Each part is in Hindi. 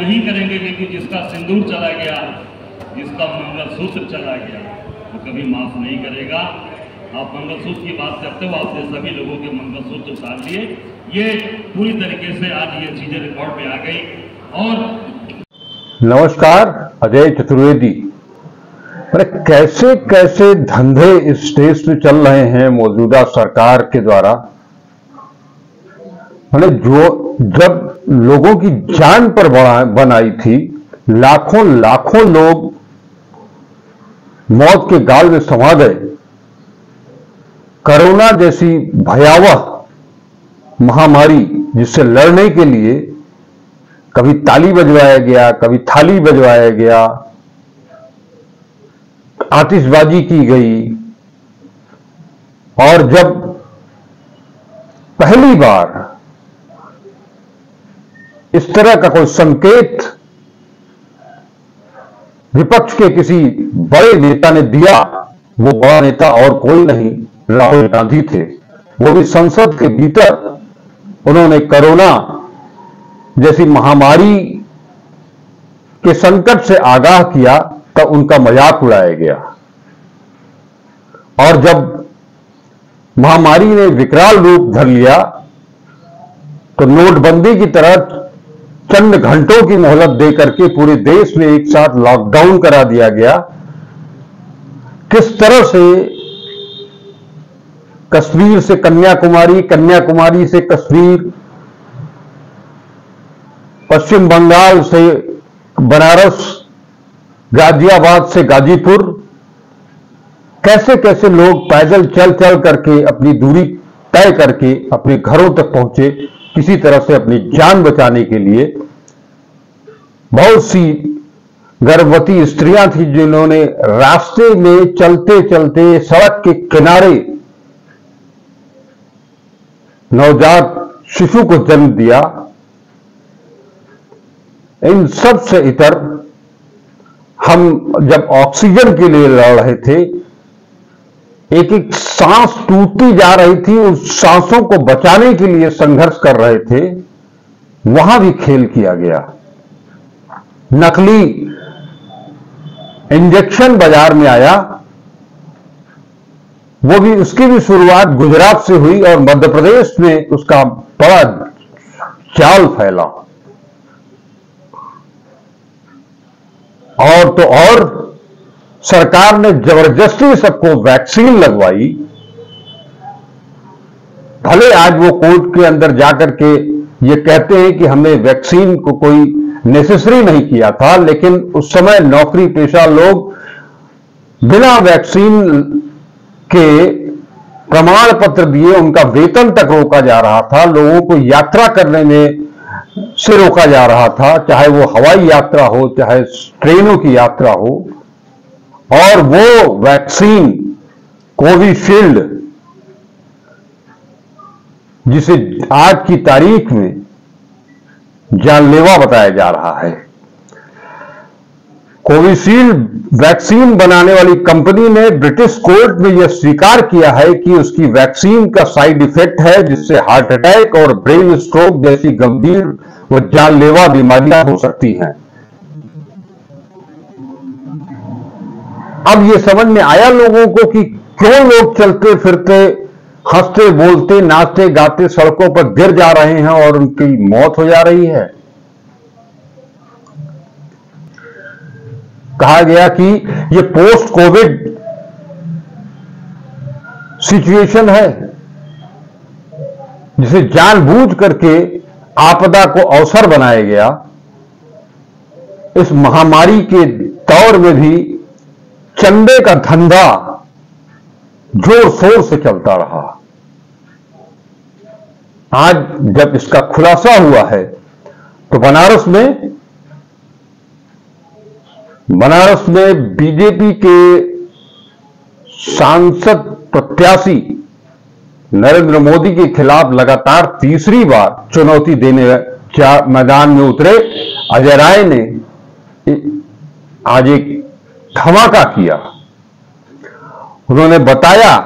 नहीं करेंगे, लेकिन जिसका सिंदूर चला गया, जिसका मंगलसूत्र चला गया, वो कभी माफ नहीं करेगा। आप मंगलसूत्र की बात करते हो, आपने सभी लोगों के मंगलसूत्र उतार दिए। ये पूरी तरीके से आज ये चीजें रिकॉर्ड में आ गई। और नमस्कार, अजय चतुर्वेदी। अरे कैसे कैसे धंधे इस देश में चल रहे हैं मौजूदा सरकार के द्वारा। मतलब जो जब लोगों की जान पर बनाई थी, लाखों लाखों लोग मौत के गाल में समा गए। कोरोना जैसी भयावह महामारी जिससे लड़ने के लिए कभी ताली बजवाया गया, कभी थाली बजवाया गया, आतिशबाजी की गई, और जब पहली बार इस तरह का कोई संकेत विपक्ष के किसी बड़े नेता ने दिया, वो बड़ा नेता और कोई नहीं, राहुल गांधी थे। वो भी संसद के भीतर उन्होंने कोरोना जैसी महामारी के संकट से आगाह किया, तब उनका मजाक उड़ाया गया। और जब महामारी ने विकराल रूप धर लिया, तो नोटबंदी की तरह चंद घंटों की मोहलत देकर के पूरे देश में एक साथ लॉकडाउन करा दिया गया। किस तरह से कश्मीर से कन्याकुमारी, कन्याकुमारी से कश्मीर, पश्चिम बंगाल से बनारस, गाजियाबाद से गाजीपुर, कैसे कैसे लोग पैदल चल चल करके अपनी दूरी तय करके अपने घरों तक पहुंचे, किसी तरह से अपनी जान बचाने के लिए। बहुत सी गर्भवती स्त्रियां थी जिन्होंने रास्ते में चलते चलते सड़क के किनारे नवजात शिशु को जन्म दिया। इन सब से इतर हम जब ऑक्सीजन के लिए लड़ रहे थे, एक एक सांस टूटती जा रही थी, उस सांसों को बचाने के लिए संघर्ष कर रहे थे, वहां भी खेल किया गया। नकली इंजेक्शन बाजार में आया, वो भी उसकी भी शुरुआत गुजरात से हुई और मध्य प्रदेश में उसका बड़ा जाल फैला। और तो और सरकार ने जबरदस्ती सबको वैक्सीन लगवाई। भले आज वो कोर्ट के अंदर जाकर के ये कहते हैं कि हमने वैक्सीन को कोई नेसेसरी नहीं किया था, लेकिन उस समय नौकरी पेशा लोग बिना वैक्सीन के प्रमाण पत्र दिए उनका वेतन तक रोका जा रहा था, लोगों को यात्रा करने में से रोका जा रहा था, चाहे वो हवाई यात्रा हो, चाहे ट्रेनों की यात्रा हो। और वो वैक्सीन कोविशील्ड, जिसे आज की तारीख में जानलेवा बताया जा रहा है, कोविशील्ड वैक्सीन बनाने वाली कंपनी ने ब्रिटिश कोर्ट में यह स्वीकार किया है कि उसकी वैक्सीन का साइड इफेक्ट है, जिससे हार्ट अटैक और ब्रेन स्ट्रोक जैसी गंभीर व जानलेवा बीमारियां हो सकती हैं। अब यह समझ में आया लोगों को कि क्यों लोग चलते फिरते, हंसते बोलते, नाचते गाते सड़कों पर गिर जा रहे हैं और उनकी मौत हो जा रही है। कहा गया कि यह पोस्ट कोविड सिचुएशन है, जिसे जानबूझ करके आपदा को अवसर बनाया गया। इस महामारी के दौर में भी चंदे का धंधा जोर शोर से चलता रहा। आज जब इसका खुलासा हुआ है, तो बनारस में बीजेपी के सांसद प्रत्याशी नरेंद्र मोदी के खिलाफ लगातार तीसरी बार चुनौती देने मैदान में उतरे अजय राय ने आज एक धमाका किया। उन्होंने बताया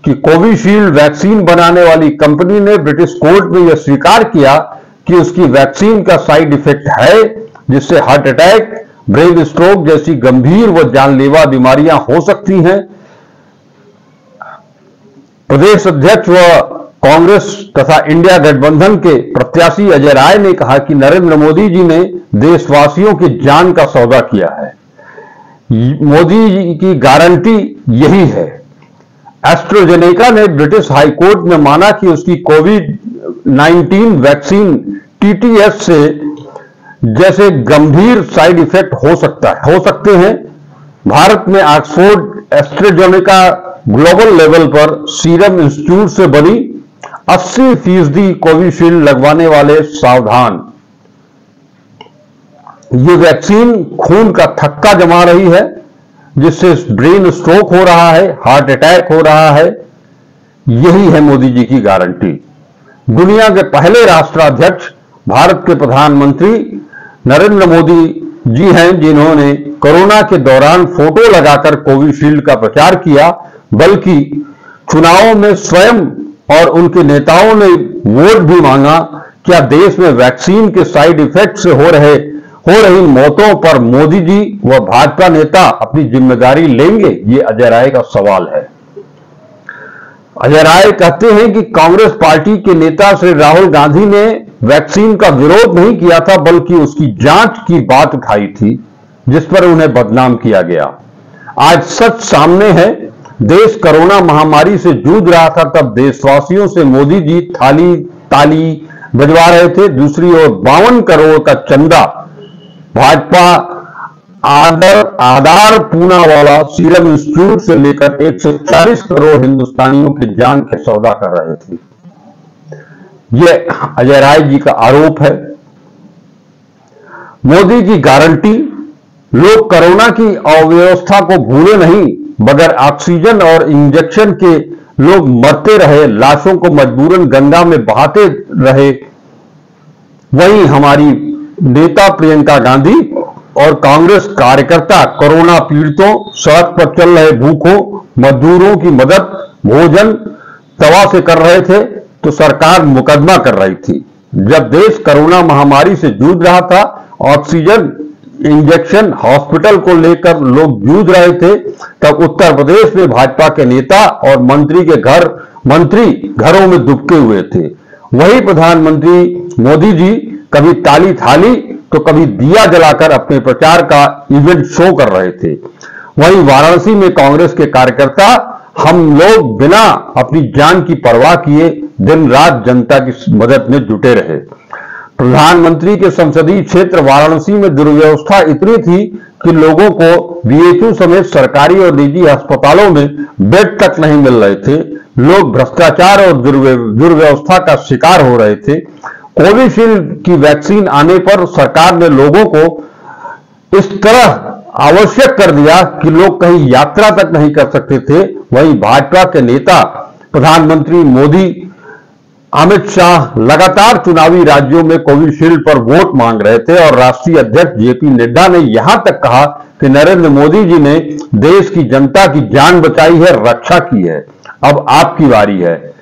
कि कोविशील्ड वैक्सीन बनाने वाली कंपनी ने ब्रिटिश कोर्ट में यह स्वीकार किया कि उसकी वैक्सीन का साइड इफेक्ट है जिससे हार्ट अटैक, ब्रेन स्ट्रोक जैसी गंभीर व जानलेवा बीमारियां हो सकती हैं। प्रदेश अध्यक्ष व कांग्रेस तथा इंडिया गठबंधन के प्रत्याशी अजय राय ने कहा कि नरेंद्र मोदी जी ने देशवासियों की जान का सौदा किया है। मोदी जी की गारंटी यही है। एस्ट्राजेनेका ने ब्रिटिश हाईकोर्ट में माना कि उसकी कोविड-19 वैक्सीन टीटीएस से जैसे गंभीर साइड इफेक्ट हो सकते हैं। भारत में ऑक्सफोर्ड एस्ट्राजेनेका ग्लोबल लेवल पर सीरम इंस्टीट्यूट से बनी 80% कोविशील्ड लगवाने वाले सावधान। ये वैक्सीन खून का थक्का जमा रही है, जिससे ब्रेन स्ट्रोक हो रहा है, हार्ट अटैक हो रहा है। यही है मोदी जी की गारंटी। दुनिया के पहले राष्ट्राध्यक्ष भारत के प्रधानमंत्री नरेंद्र मोदी जी हैं, जिन्होंने कोरोना के दौरान फोटो लगाकर कोविशील्ड का प्रचार किया, बल्कि चुनावों में स्वयं और उनके नेताओं ने वोट भी मांगा। क्या देश में वैक्सीन के साइड इफेक्ट से हो रही मौतों पर मोदी जी व भाजपा नेता अपनी जिम्मेदारी लेंगे? ये अजय राय का सवाल है। अजय राय कहते हैं कि कांग्रेस पार्टी के नेता श्री राहुल गांधी ने वैक्सीन का विरोध नहीं किया था, बल्कि उसकी जांच की बात उठाई थी, जिस पर उन्हें बदनाम किया गया। आज सच सामने है। देश कोरोना महामारी से जूझ रहा था, तब देशवासियों से मोदी जी ताली बजवा रहे थे। दूसरी ओर 52 करोड़ का चंदा भाजपा आधार पूनावाला सीरम इंस्टीट्यूट से लेकर 140 करोड़ हिंदुस्तानियों की जान के सौदा कर रहे थे। यह अजय राय जी का आरोप है। मोदी की गारंटी, लोग कोरोना की अव्यवस्था को भूले नहीं। बगैर ऑक्सीजन और इंजेक्शन के लोग मरते रहे, लाशों को मजबूरन गंगा में बहाते रहे। वहीं हमारी नेता प्रियंका गांधी और कांग्रेस कार्यकर्ता कोरोना पीड़ितों, सड़क पर चल रहे भूखों, मजदूरों की मदद भोजन दवा से कर रहे थे, तो सरकार मुकदमा कर रही थी। जब देश कोरोना महामारी से जूझ रहा था, ऑक्सीजन, इंजेक्शन, हॉस्पिटल को लेकर लोग जूझ रहे थे, तब उत्तर प्रदेश में भाजपा के नेता और मंत्री घरों में दुबके हुए थे। वही प्रधानमंत्री मोदी जी कभी ताली थाली तो कभी दिया जलाकर अपने प्रचार का इवेंट शो कर रहे थे। वहीं वाराणसी में कांग्रेस के कार्यकर्ता हम लोग बिना अपनी जान की परवाह किए दिन रात जनता की मदद में जुटे रहे। प्रधानमंत्री के संसदीय क्षेत्र वाराणसी में दुर्व्यवस्था इतनी थी कि लोगों को बीएचयू समेत सरकारी और निजी अस्पतालों में बेड तक नहीं मिल रहे थे। लोग भ्रष्टाचार और दुर्व्यवस्था का शिकार हो रहे थे। कोविशील्ड की वैक्सीन आने पर सरकार ने लोगों को इस तरह आवश्यक कर दिया कि लोग कहीं यात्रा तक नहीं कर सकते थे। वहीं भाजपा के नेता प्रधानमंत्री मोदी, अमित शाह लगातार चुनावी राज्यों में कोविशील्ड पर वोट मांग रहे थे और राष्ट्रीय अध्यक्ष जेपी नड्डा ने यहां तक कहा कि नरेंद्र मोदी जी ने देश की जनता की जान बचाई है, रक्षा की है। अब आपकी बारी है,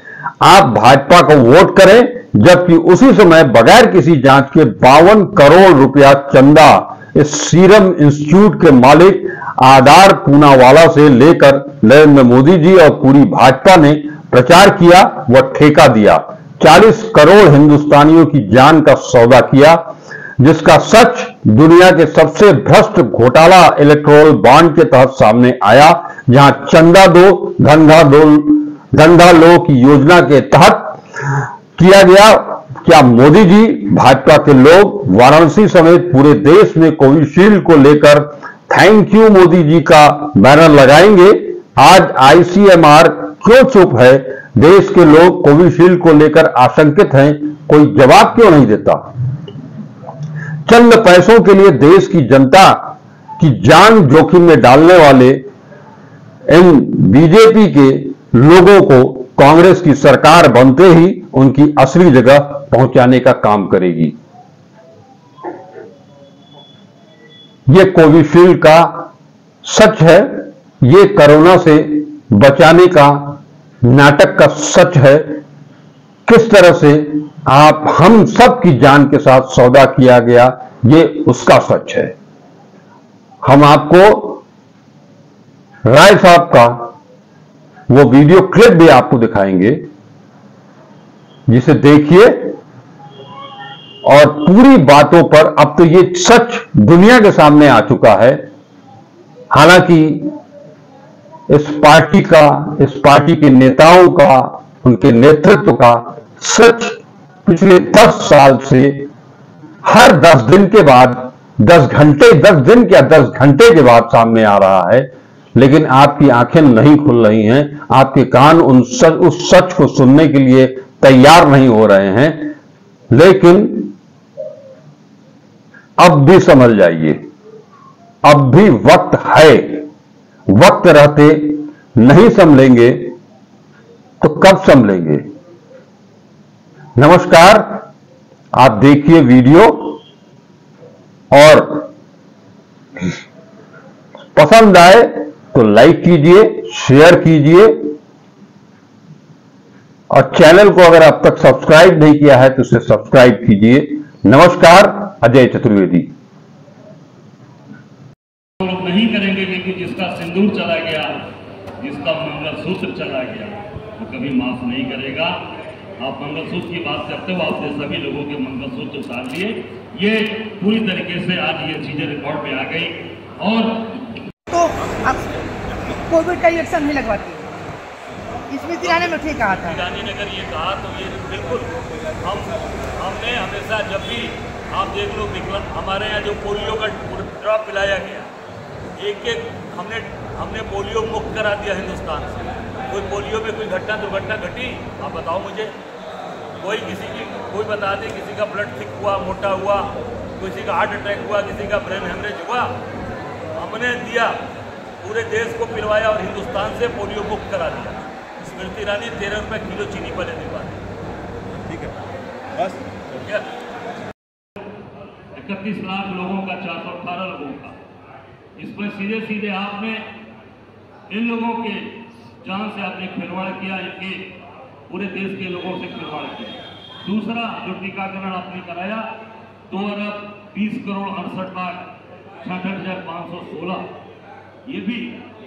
आप भाजपा को वोट करें। जबकि उसी समय बगैर किसी जांच के 52 करोड़ रुपया चंदा इस सीरम इंस्टीट्यूट के मालिक आधार पूनावाला से लेकर नरेंद्र मोदी जी और पूरी भाजपा ने प्रचार किया व ठेका दिया। 40 करोड़ हिंदुस्तानियों की जान का सौदा किया, जिसका सच दुनिया के सबसे भ्रष्ट घोटाला इलेक्टोरल बॉन्ड के तहत सामने आया, जहां चंदा दो धंधा लो की योजना के तहत किया गया। क्या मोदी जी, भाजपा के लोग वाराणसी समेत पूरे देश में कोविशील्ड को लेकर थैंक यू मोदी जी का बैनर लगाएंगे? आज आईसीएमआर क्यों चुप है? देश के लोग कोविशील्ड को लेकर आशंकित हैं, कोई जवाब क्यों नहीं देता? चंद पैसों के लिए देश की जनता की जान जोखिम में डालने वाले इन बीजेपी के लोगों को कांग्रेस की सरकार बनते ही उनकी असली जगह पहुंचाने का काम करेगी। ये कोविशील्ड का सच है, ये कोरोना से बचाने का नाटक का सच है। किस तरह से हम सब की जान के साथ सौदा किया गया, ये उसका सच है। हम आपको राय साहब का वो वीडियो क्लिप भी आपको दिखाएंगे, जिसे देखिए और पूरी बातों पर अब तो ये सच दुनिया के सामने आ चुका है। हालांकि इस पार्टी के नेताओं का, उनके नेतृत्व का सच पिछले 10 साल से हर 10 दिन के बाद 10 दिन या 10 घंटे के बाद सामने आ रहा है, लेकिन आपकी आंखें नहीं खुल रही हैं, आपके कान उस सच को सुनने के लिए तैयार नहीं हो रहे हैं। लेकिन अब भी समझ जाइए, अब भी वक्त है। वक्त रहते नहीं संभलेंगे तो कब संभलेंगे। नमस्कार, आप देखिए वीडियो और पसंद आए तो लाइक कीजिए, शेयर कीजिए और चैनल को अगर अब तक सब्सक्राइब नहीं किया है तो उसे सब्सक्राइब कीजिए। नमस्कार, अजय चतुर्वेदी। लोग नहीं करेंगे, लेकिन जिसका सिंदूर चला गया, जिसका मंगलसूत्र चला गया, वो कभी माफ नहीं करेगा। आप मंगलसूत्र की बात करते हो, आपने सभी लोगों के मंगलसूत्र उतार दिए। ये पूरी तरीके से आज ये चीजें रिकॉर्ड में आ गई। और तो अब कोविड का इंजेक्शन नहीं लगवाती, स्मृति ईरानी ने ठीक कहा था। ईरानी ने अगर ये कहा तो ये बिल्कुल हमने हमेशा, जब भी आप देख लो हमारे यहाँ जो पोलियो का ड्रॉप पिलाया गया, एक हमने पोलियो मुक्त करा दिया हिंदुस्तान से। कोई पोलियो में कोई दुर्घटना घटी, आप बताओ मुझे। कोई बता दे किसी का ब्लड थिक हुआ, मोटा हुआ, किसी का हार्ट अटैक हुआ, किसी का ब्रेन हेमरेज हुआ, हमने दिया, पूरे देश को पिलवाया और हिंदुस्तान से पोलियो मुक्त करा दिया। स्मृति ईरानी 13 रुपये किलो चीनी पर लेने वाली। ठीक है, बस हो गया। 31 लाख लोगों का, 418 लोगों का, इस पर सीधे आपने इन लोगों के जान से आपने खिलवाड़ किया, इनके पूरे देश के लोगों से खिलवाड़ किया। दूसरा, जो टीकाकरण आपने कराया 2,20,68,68,516, ये भी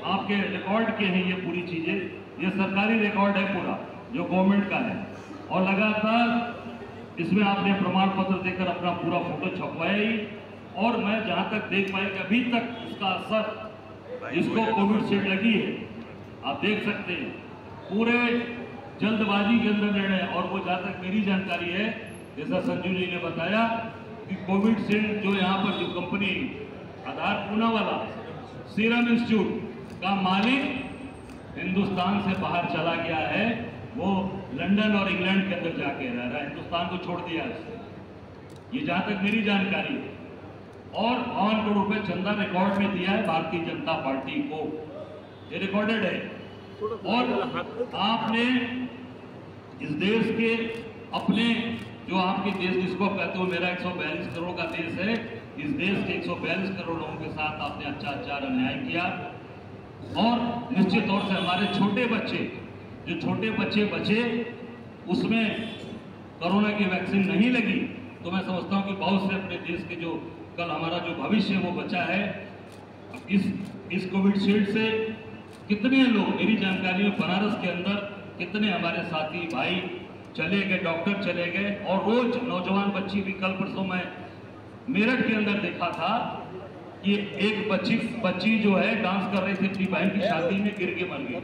आपके रिकॉर्ड के हैं। ये पूरी चीजें, ये सरकारी रिकॉर्ड है पूरा, जो गवर्नमेंट का है। और लगातार इसमें आपने प्रमाण पत्र देकर अपना पूरा फोटो छपवाया ही। और मैं जहां तक देख पाई कि अभी तक इसका असर, जिसको कोविड शील्ड लगी है, आप देख सकते हैं पूरे जल्दबाजी के अंदर निर्णय। और वो जहां तक मेरी जानकारी है, जैसा संजू जी ने बताया कि कोविड शील्ड जो यहाँ पर जो कंपनी आधार पूना वाला सीरम इंस्टीट्यूट का मालिक हिंदुस्तान से बाहर चला गया है। वो लंदन और इंग्लैंड के अंदर जाके रह रहा है, हिंदुस्तान को छोड़ दिया उसने। ये जहां तक मेरी जानकारी है। और 52 करोड़ रुपए चंदा रिकॉर्ड में दिया है भारतीय जनता पार्टी को, ये रिकॉर्डेड है। और आपने इस देश के अपने, जो आपके देश जिसको कहते हो मेरा 142 करोड़ का देश है, इस देश के 142 करोड़ लोगों के साथ आपने अच्छा अन्याय किया। और निश्चित तौर से हमारे छोटे बच्चे बचे, उसमें कोरोना की वैक्सीन नहीं लगी, तो मैं समझता हूं कि बहुत से अपने देश के जो कल हमारा जो भविष्य वो बचा है, इस कोविड शील्ड से कितने लोग, मेरी जानकारी में बनारस के अंदर कितने हमारे साथी भाई चले गए, डॉक्टर चले गए। और रोज नौजवान बच्ची भी, कल परसों मैं मेरठ के अंदर देखा था कि एक बच्ची जो है डांस कर रही थी अपनी बहन की शादी में, गिर के मर गई।